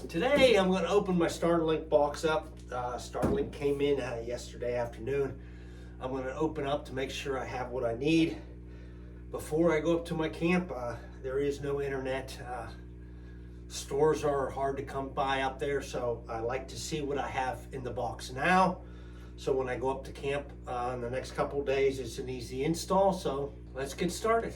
Today I'm going to open my Starlink box up. Starlink came in yesterday afternoon. I'm going to open up to make sure I have what I need. Before I go up to my camp, there is no internet. Stores are hard to come by up there, so I like to see what I have in the box now. So when I go up to camp in the next couple of days, it's an easy install. So let's get started.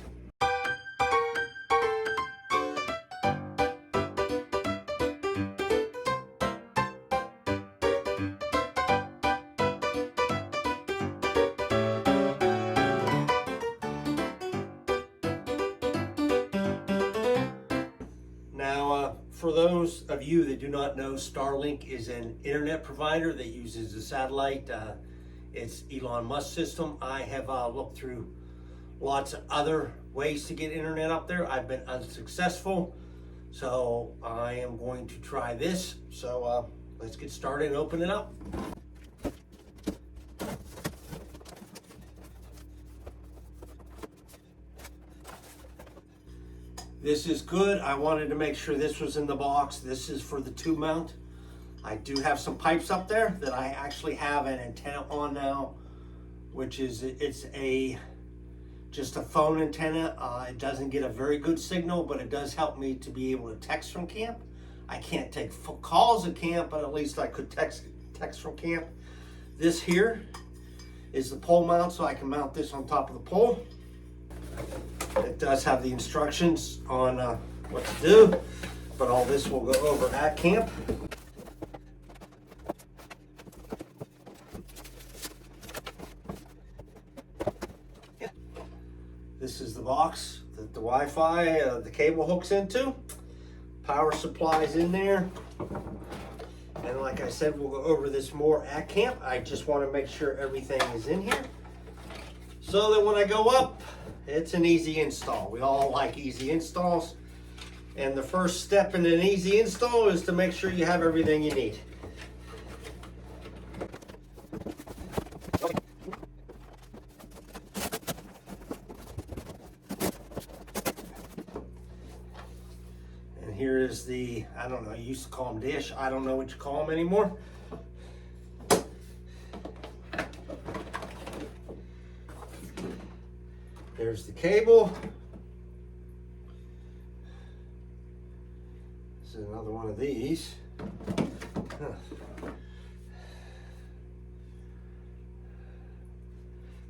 Now, for those of you that do not know, Starlink is an internet provider that uses a satellite. It's Elon Musk's system. I have looked through lots of other ways to get internet up there. I've been unsuccessful, so I am going to try this. So let's get started and open it up. This is good. I wanted to make sure this was in the box. This is for the tube mount. I do have some pipes up there that I actually have an antenna on now, which is, it's just a phone antenna. It doesn't get a very good signal, but it does help me to be able to text from camp. I can't take calls at camp, but at least I could text from camp. This here is the pole mount, so I can mount this on top of the pole. It does have the instructions on what to do, but all this will go over at camp. This is the box that the Wi-Fi, the cable hooks into. Power supply's in there. And like I said, we'll go over this more at camp. I just want to make sure everything is in here so that when I go up, it's an easy install. We all like easy installs. And the first step in an easy install is to make sure you have everything you need. And here is the, I don't know, you used to call them dish. I don't know what you call them anymore. There's the cable. This is another one of these.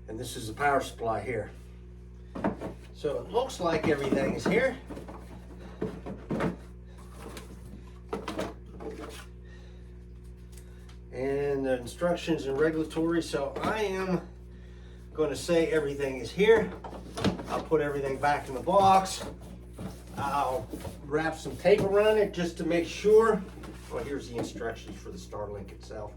And this is the power supply here. So it looks like everything is here. And the instructions and regulatory. So I am going to say everything is here. I'll put everything back in the box. I'll wrap some tape around it just to make sure. Well, here's the instructions for the Starlink itself.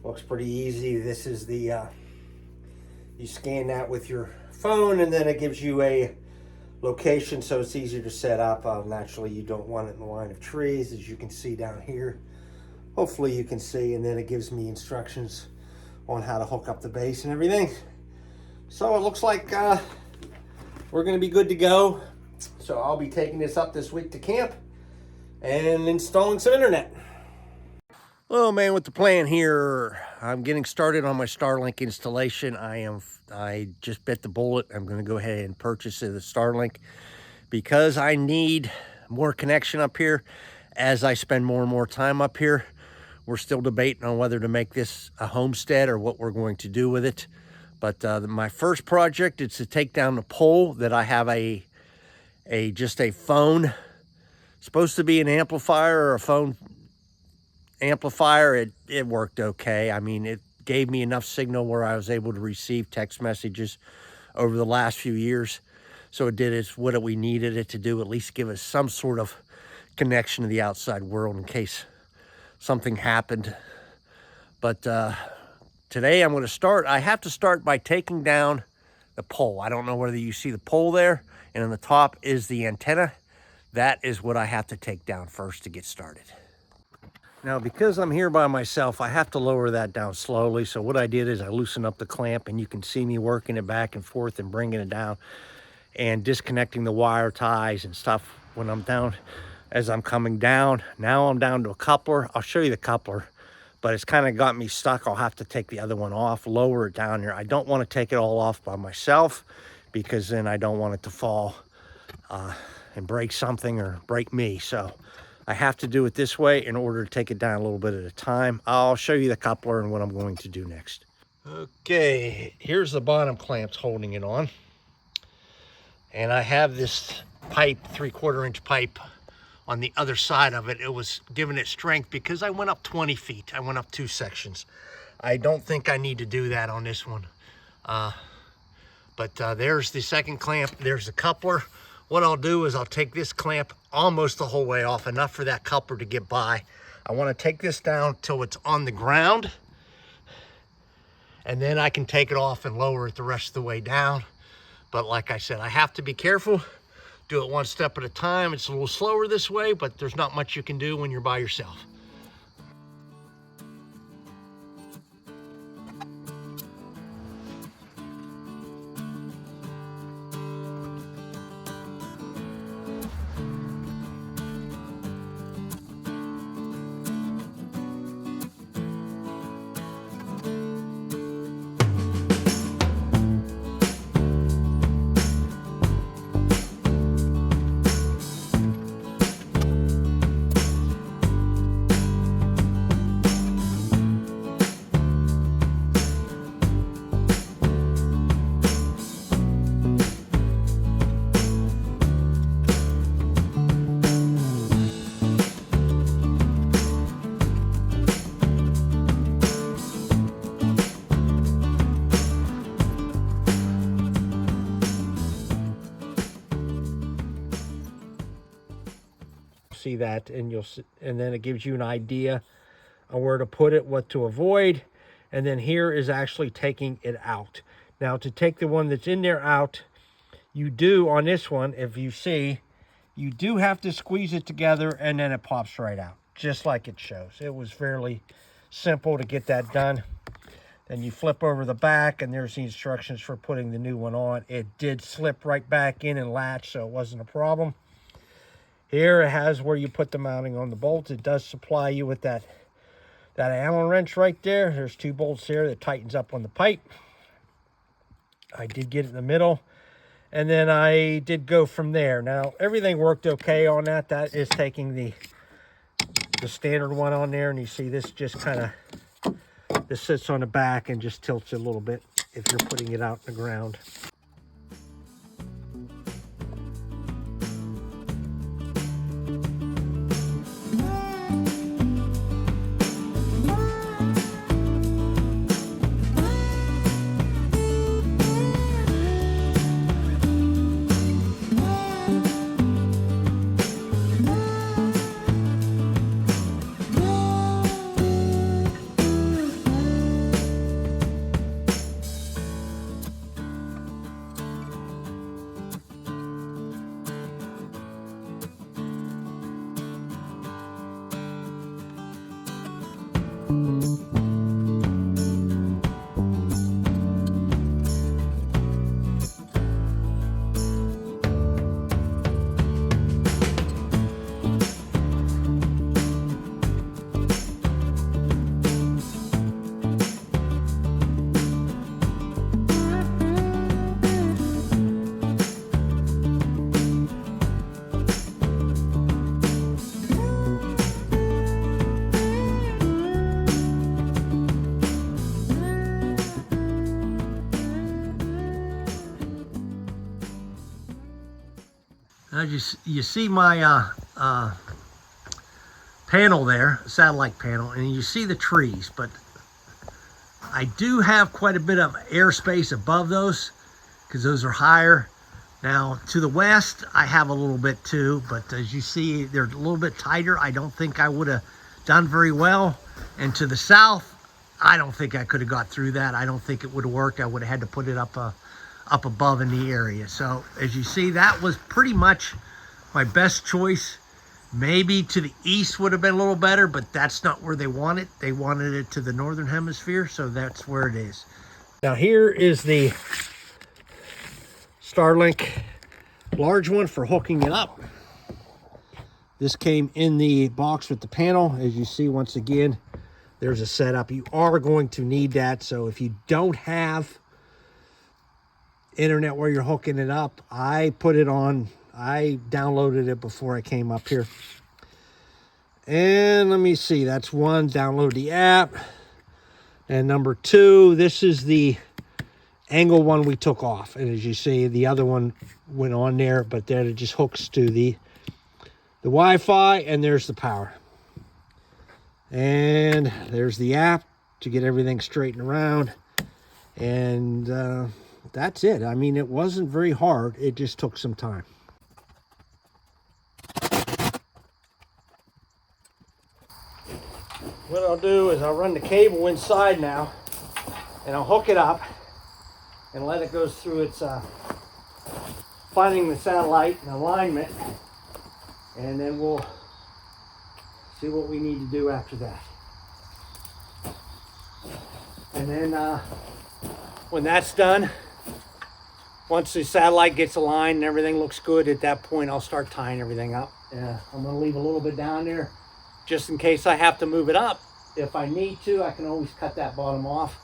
Looks pretty easy. This is the, you scan that with your phone and then it gives you a location, so it's easier to set up. Naturally, you don't want it in the line of trees, as you can see down here. Hopefully you can see, and then it gives me instructions on how to hook up the base and everything. So it looks like we're going to be good to go. So I'll be taking this up this week to camp and installing some internet. Well, man, with the plan here, I'm getting started on my Starlink installation. I just bit the bullet. I'm going to go ahead and purchase the Starlink because I need more connection up here as I spend more and more time up here. We're still debating on whether to make this a homestead or what we're going to do with it. But my first project is to take down the pole that I have just a phone. It's supposed to be an amplifier or a phone amplifier. It worked okay. I mean, it gave me enough signal where I was able to receive text messages over the last few years. So it did what we needed it to do, at least give us some sort of connection to the outside world in case something happened. But today I'm going to start. I have to start by taking down the pole. I don't know whether you see the pole there, and on the top is the antenna. That is what I have to take down first to get started. Now, because I'm here by myself, I have to lower that down slowly. So what I did is I loosened up the clamp, and you can see me working it back and forth and bringing it down and disconnecting the wire ties and stuff when I'm down as I'm coming down. Now I'm down to a coupler. I'll show you the coupler, but it's kind of got me stuck. I'll have to take the other one off, lower it down here. I don't want to take it all off by myself because then I don't want it to fall and break something or break me. So I have to do it this way in order to take it down a little bit at a time. I'll show you the coupler and what I'm going to do next. Okay, here's the bottom clamps holding it on. And I have this pipe, 3/4 inch pipe on the other side of it. It was giving it strength because I went up 20 feet. I went up 2 sections. I don't think I need to do that on this one. But there's the second clamp. There's the coupler. What I'll do is I'll take this clamp almost the whole way off, enough for that coupler to get by. I want to take this down till it's on the ground, and then I can take it off and lower it the rest of the way down. But like I said, I have to be careful, do it one step at a time. It's a little slower this way, but there's not much you can do when you're by yourself. See that, and you'll see, and then it gives you an idea on where to put it, what to avoid. And then here is actually taking it out. Now, to take the one that's in there out, you do on this one, if you see, you do have to squeeze it together, and then it pops right out, just like it shows. It was fairly simple to get that done. Then you flip over the back, and there's the instructions for putting the new one on. It did slip right back in and latch, so it wasn't a problem. Here it has where you put the mounting on the bolts. It does supply you with that Allen wrench right there. There's 2 bolts there that tightens up on the pipe. I did get it in the middle, and then I did go from there. Now, everything worked okay on that. That is taking the standard one on there, and you see this just kind of, this sits on the back and just tilts it a little bit if you're putting it out in the ground. As you see my panel there, satellite panel, and you see the trees, but I do have quite a bit of airspace above those because those are higher. Now to the west, I have a little bit too, but as you see, they're a little bit tighter. I don't think I would have done very well. And to the south, I don't think I could have got through that. I don't think it would have worked. I would have had to put it up above in the area. So as you see, that was pretty much my best choice Maybe to the east would have been a little better, but that's not where they want it. They wanted it to the northern hemisphere, so that's where it is. Now here is the Starlink large one for hooking it up. This came in the box with the panel. As you see, once again, there's a setup. You are going to need that, so if you don't have internet where you're hooking it up, I put it on. I downloaded it before I came up here. And let me see, that's one, download the app. And number two, this is the angle one we took off. And as you see, the other one went on there, but then it just hooks to the Wi-Fi, and there's the power. And there's the app to get everything straightened around. And that's it. I mean, it wasn't very hard. It just took some time. What I'll do is I'll run the cable inside now, and I'll hook it up and let it go through its finding the satellite and alignment, and then we'll see what we need to do after that. And then when that's done, once the satellite gets aligned and everything looks good, at that point I'll start tying everything up. I'm going to leave a little bit down there just in case I have to move it up. If I need to, I can always cut that bottom off.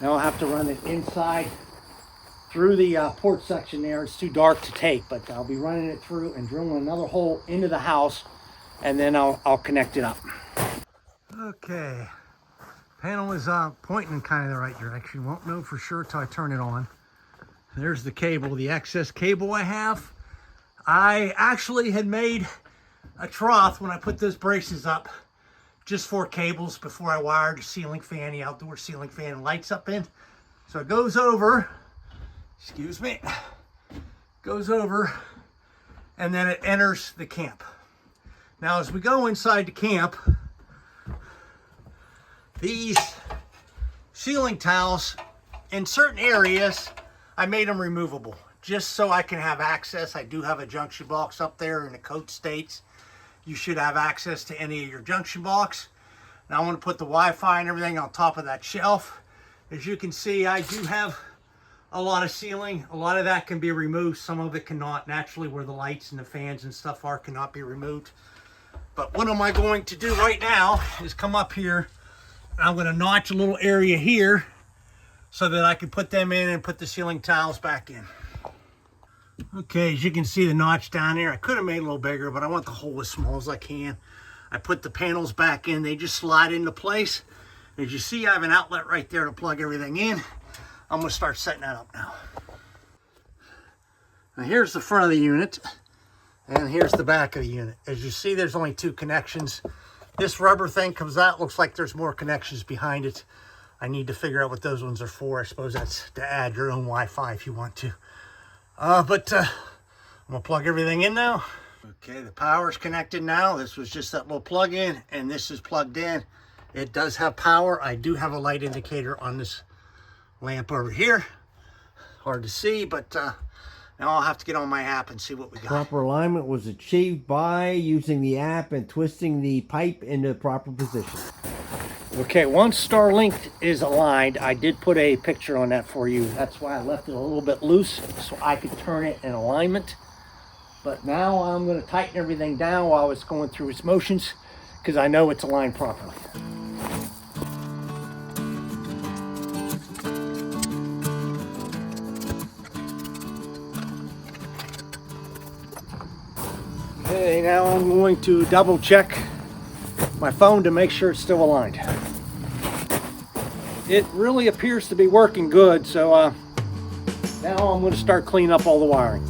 Now I'll have to run it inside through the port section there. It's too dark to take, but I'll be running it through and drilling another hole into the house, and then I'll connect it up. Okay. Panel is pointing in kind of the right direction. Won't know for sure till I turn it on. There's the cable, the excess cable I have. I actually had made a trough when I put those braces up, just for cables before I wired the ceiling fan, the outdoor ceiling fan and lights up in. So it goes over, excuse me, goes over, and then it enters the camp. Now as we go inside the camp, these ceiling tiles, in certain areas, I made them removable, just so I can have access. I do have a junction box up there, and the code states you should have access to any of your junction box. Now I want to put the Wi-Fi and everything on top of that shelf. As you can see, I do have a lot of ceiling. A lot of that can be removed. Some of it cannot. Naturally, where the lights and the fans and stuff are cannot be removed. But what am I going to do right now is come up here. I'm going to notch a little area here so that I can put them in and put the ceiling tiles back in. Okay, as you can see the notch down there, I could have made it a little bigger, but I want the hole as small as I can. I put the panels back in. They just slide into place. As you see, I have an outlet right there to plug everything in. I'm going to start setting that up now. Now here's the front of the unit, and here's the back of the unit. As you see, there's only two connections. This rubber thing comes out, looks like there's more connections behind it. I need to figure out what those ones are for. I suppose that's to add your own Wi-Fi if you want to. I'm gonna plug everything in now. Okay, the power's connected now. This was just that little plug-in, and this is plugged in. It does have power. I do have a light indicator on this lamp over here. Hard to see, but now I'll have to get on my app and see what we got. Proper alignment was achieved by using the app and twisting the pipe into the proper position. Okay, once Starlink is aligned, I did put a picture on that for you. That's why I left it a little bit loose so I could turn it in alignment. But now I'm going to tighten everything down while it's going through its motions because I know it's aligned properly. Okay, now I'm going to double check my phone to make sure it's still aligned. It really appears to be working good, so now I'm going to start cleaning up all the wiring.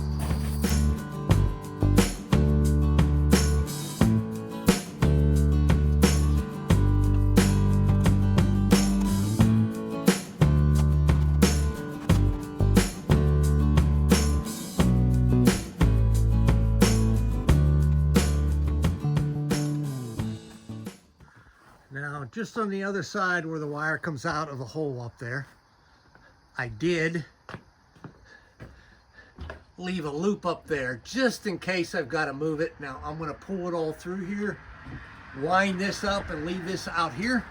Now just on the other side where the wire comes out of the hole up there, I did leave a loop up there just in case I've got to move it. Now I'm going to pull it all through here, wind this up and leave this out here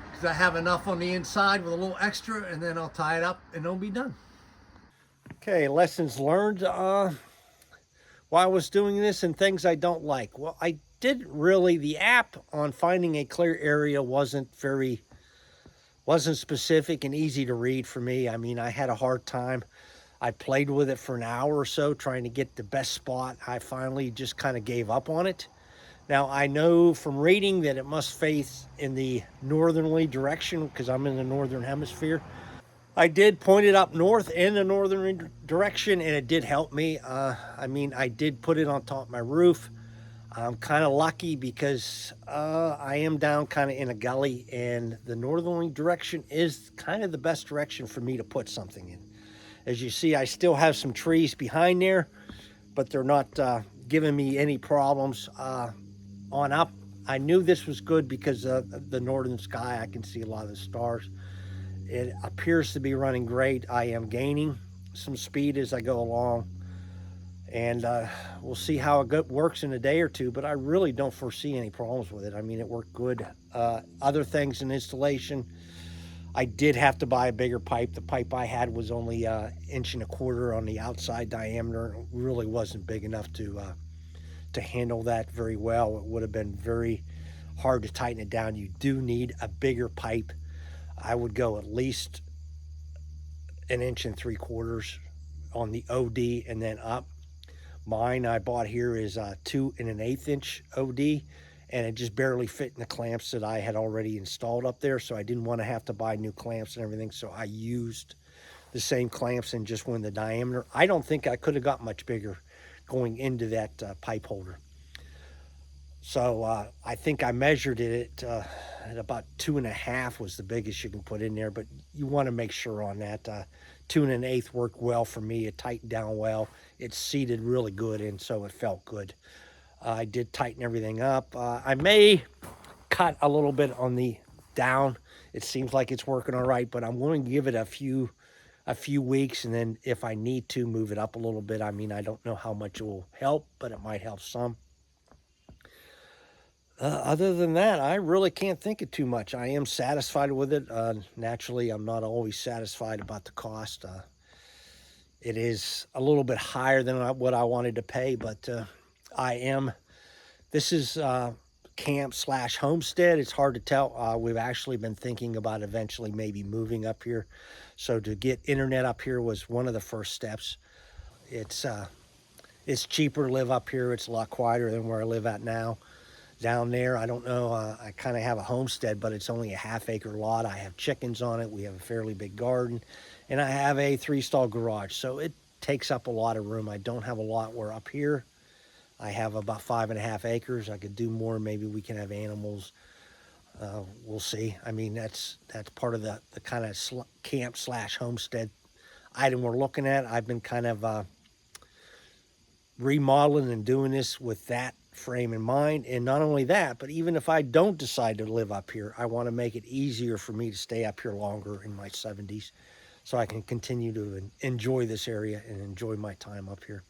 because I have enough on the inside with a little extra, and then I'll tie it up and it'll be done. Okay, lessons learned while I was doing this and things I don't like. Well, I didn't really, the app on finding a clear area wasn't specific and easy to read for me. I mean, I had a hard time. I played with it for an hour or so trying to get the best spot. I finally just kind of gave up on it. Now, I know from reading that it must face in the northerly direction because I'm in the northern hemisphere. I did point it up north in the northern direction, and it did help me. I mean, I did put it on top of my roof. I'm kind of lucky because I am down kind of in a gully, and the northerly direction is kind of the best direction for me to put something in. As you see, I still have some trees behind there, but they're not giving me any problems on up. I knew this was good because of the northern sky. I can see a lot of the stars. It appears to be running great. I am gaining some speed as I go along, and we'll see how it works in a day or two, but I really don't foresee any problems with it. I mean, it worked good. Other things in installation, I did have to buy a bigger pipe. The pipe I had was only 1.25 inches on the outside diameter. It really wasn't big enough to handle that very well. It would have been very hard to tighten it down. You do need a bigger pipe. I would go at least 1.75 inches on the OD and then up. Mine I bought here is 2 1/8 inch OD, and it just barely fit in the clamps that I had already installed up there, so I didn't want to have to buy new clamps and everything, so I used the same clamps and just went the diameter. I don't think I could have got much bigger going into that pipe holder. So I think I measured it at about 2.5 was the biggest you can put in there, but you want to make sure on that. 2 1/8 worked well for me. It tightened down well. It seated really good, and so it felt good. I did tighten everything up. I may cut a little bit on the down. It seems like it's working all right, but I'm going to give it a few weeks, and then if I need to, move it up a little bit. I mean, I don't know how much it will help, but it might help some. Other than that, I really can't think of too much. I am satisfied with it. Naturally, I'm not always satisfied about the cost. It is a little bit higher than what I wanted to pay, but I am. This is camp/homestead. It's hard to tell. We've actually been thinking about eventually maybe moving up here. So to get internet up here was one of the first steps. It's cheaper to live up here. It's a lot quieter than where I live at now. Down there, I don't know, I kind of have a homestead, but it's only a 1/2 acre lot. I have chickens on it. We have a fairly big garden, and I have a 3-stall garage, so it takes up a lot of room. I don't have a lot where up here I have about 5.5 acres. I could do more. Maybe we can have animals. We'll see. I mean, that's part of the kind of camp/homestead item we're looking at. I've been kind of remodeling and doing this with that frame in mind. And not only that, but even if I don't decide to live up here, I want to make it easier for me to stay up here longer in my 70s so I can continue to enjoy this area and enjoy my time up here.